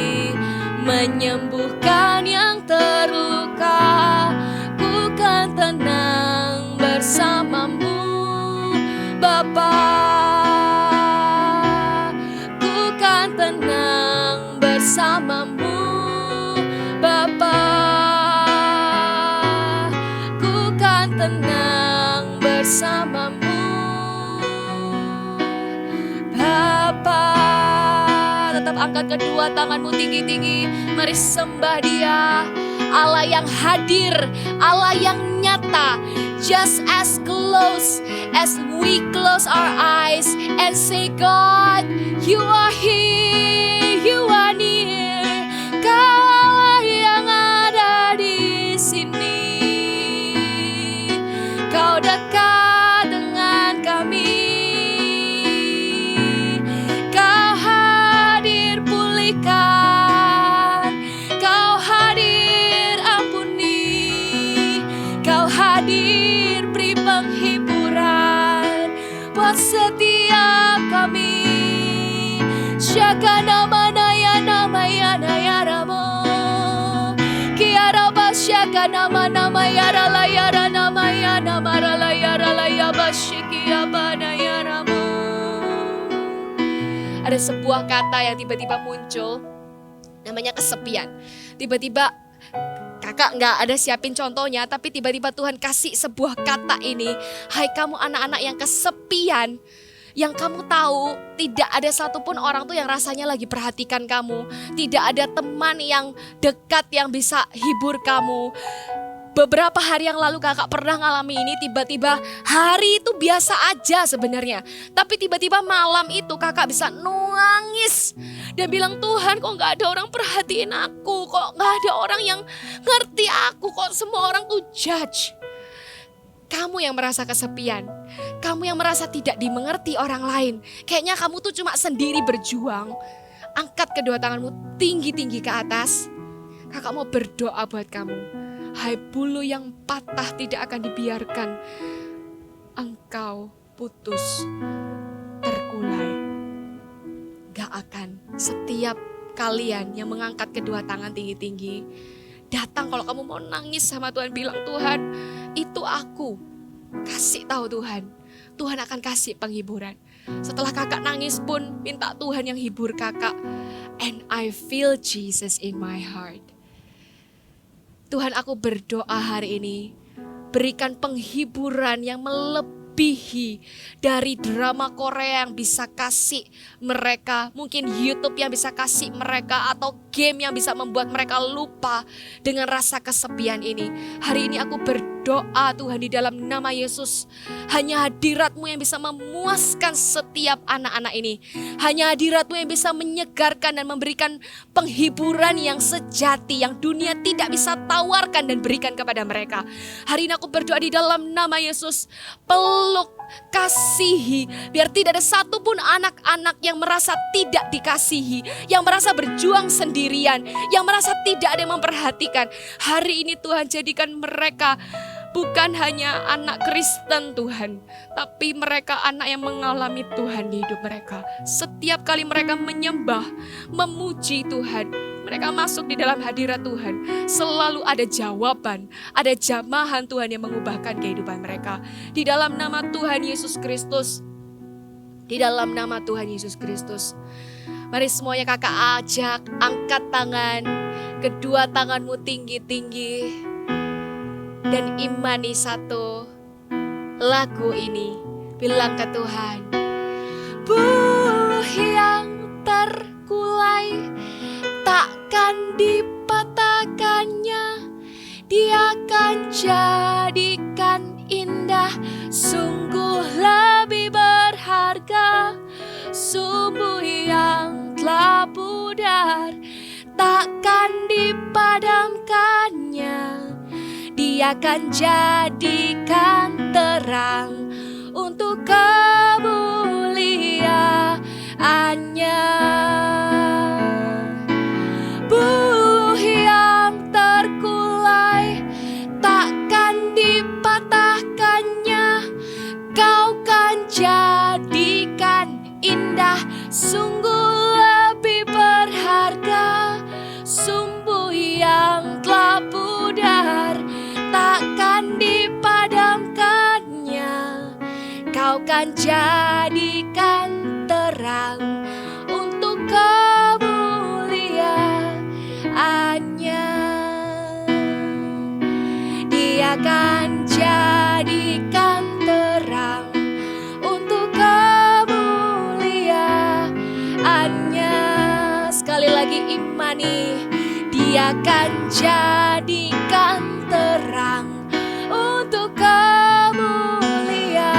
menyembuhkan yang terluka. Ku kan tenang bersamamu Bapa. Ku kan tenang bersamamu Bapa. Ku kan tenang bersamamu Bapa. Tetap angkat kedua tanganmu tinggi-tinggi. Mari sembah Dia, Allah yang hadir, Allah yang nyata. Just as close as we close our eyes and say, God, you are here, you are near. Kau yang ada di sini, Kau dekat dengan kami. Kau hadir pulihkan, Kau hadir ampuni, Kau hadir beri penghiburan buat setiap kami. Syaka nama naya ramo, kiara basyaka nama yara layara nama layara laya basyikia banaya ramo. Ada sebuah kata yang tiba-tiba muncul, namanya kesepian. Tiba-tiba kakak nggak ada siapin contohnya, tapi tiba-tiba Tuhan kasih sebuah kata ini. Hai kamu anak-anak yang kesepian, yang kamu tahu tidak ada satupun orang tuh yang rasanya lagi perhatikan kamu. Tidak ada teman yang dekat yang bisa hibur kamu. Beberapa hari yang lalu kakak pernah ngalami ini, tiba-tiba hari itu biasa aja sebenarnya. Tapi tiba-tiba malam itu kakak bisa nangis dan bilang, Tuhan kok gak ada orang perhatiin aku, kok gak ada orang yang ngerti aku, kok semua orang tuh judge. Kamu yang merasa kesepian, kamu yang merasa tidak dimengerti orang lain. Kayaknya kamu tuh cuma sendiri berjuang. Angkat kedua tanganmu tinggi-tinggi ke atas. Kakak mau berdoa buat kamu. Hai bulu yang patah, tidak akan dibiarkan engkau putus terkulai. Gak akan. Setiap kalian yang mengangkat kedua tangan tinggi-tinggi, datang kalau kamu mau nangis sama Tuhan, bilang, Tuhan, itu aku. Kasih tahu Tuhan. Tuhan akan kasih penghiburan. Setelah kakak nangis pun, minta Tuhan yang hibur kakak. And I feel Jesus in my heart. Tuhan, aku berdoa hari ini, berikan penghiburan yang melebihi dari drama Korea yang bisa kasih mereka, mungkin YouTube yang bisa kasih mereka, atau game yang bisa membuat mereka lupa dengan rasa kesepian ini. Hari ini aku berdoa Tuhan, di dalam nama Yesus, hanya hadirat-Mu yang bisa memuaskan setiap anak-anak ini. Hanya hadirat-Mu yang bisa menyegarkan dan memberikan penghiburan yang sejati, yang dunia tidak bisa tawarkan dan berikan kepada mereka. Hari ini aku berdoa di dalam nama Yesus, peluk, kasihi, biar tidak ada satupun anak-anak yang merasa tidak dikasihi, yang merasa berjuang sendirian, yang merasa tidak ada yang memperhatikan. Hari ini Tuhan, jadikan mereka bukan hanya anak Kristen Tuhan, tapi mereka anak yang mengalami Tuhan di hidup mereka. Setiap kali mereka menyembah, memuji Tuhan, mereka masuk di dalam hadirat Tuhan, selalu ada jawaban, ada jamahan Tuhan yang mengubahkan kehidupan mereka. Di dalam nama Tuhan Yesus Kristus, di dalam nama Tuhan Yesus Kristus. Mari semuanya kakak ajak, angkat tangan, kedua tanganmu tinggi-tinggi, dan imani satu lagu ini. Bilang ke Tuhan, buah yang terkulai takkan dipatahkannya, Dia akan jadikan indah, sungguh lebih berharga. Sumbu yang telah pudar takkan dipadamkannya, Dia akan jadikan terang untuk kemuliaan-Nya. Buah yang terkulai takkan dipatahkannya, Kau kan jadikan indah, sungguh lebih berharga. Sumbu yang telah pudar takkan dipadamkannya, Kau kan jadikan terang untuk kemuliaan-Nya. Dia akan jadikan terang untuk kemuliaan-Nya. Sekali lagi imani, Dia akan jadikan terang untuk kemuliaan-Nya.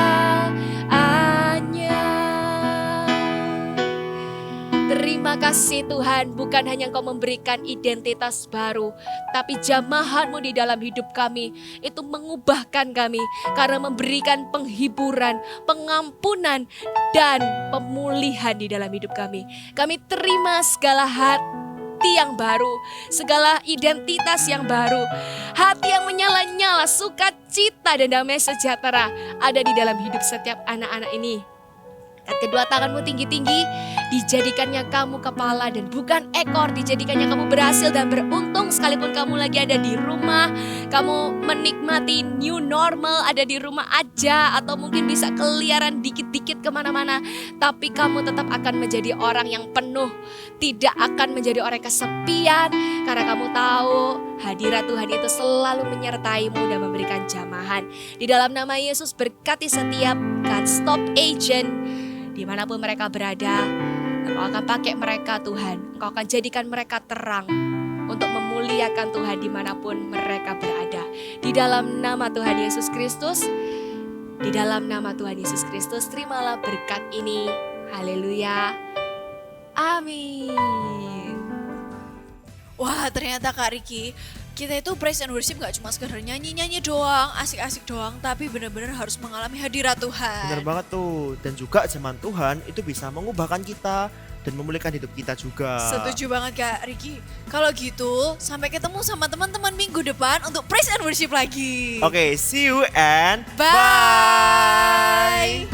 Terima kasih Tuhan, bukan hanya Engkau memberikan identitas baru, tapi jamahan-Mu di dalam hidup kami itu mengubahkan kami, karena memberikan penghiburan, pengampunan, dan pemulihan di dalam hidup kami. Kami terima segala hati yang baru, segala identitas yang baru, hati yang menyala-nyala, sukacita dan damai sejahtera ada di dalam hidup setiap anak-anak ini. Angkat kedua tanganmu tinggi-tinggi, dijadikannya kamu kepala dan bukan ekor, dijadikannya kamu berhasil dan beruntung sekalipun kamu lagi ada di rumah, kamu menikmati new normal, ada di rumah aja atau mungkin bisa keliaran dikit-dikit kemana-mana, tapi kamu tetap akan menjadi orang yang penuh, tidak akan menjadi orang kesepian, karena kamu tahu hadirat Tuhan itu selalu menyertaimu dan memberikan jamahan. Di dalam nama Yesus, berkati setiap God Stop Agent dimanapun mereka berada. Engkau akan pakai mereka Tuhan, Engkau akan jadikan mereka terang untuk memuliakan Tuhan dimanapun mereka berada. Di dalam nama Tuhan Yesus Kristus, di dalam nama Tuhan Yesus Kristus, terimalah berkat ini. Haleluya. Amin. Wah, ternyata Kak Riki, kita itu praise and worship gak cuma sekedar nyanyi-nyanyi doang, asik-asik doang, tapi benar-benar harus mengalami hadirat Tuhan. Benar banget tuh. Dan juga zaman Tuhan itu bisa mengubahkan kita, dan memulihkan hidup kita juga. Setuju banget Kak Riki. Kalau gitu, sampai ketemu sama teman-teman minggu depan untuk praise and worship lagi. Oke, see you and Bye.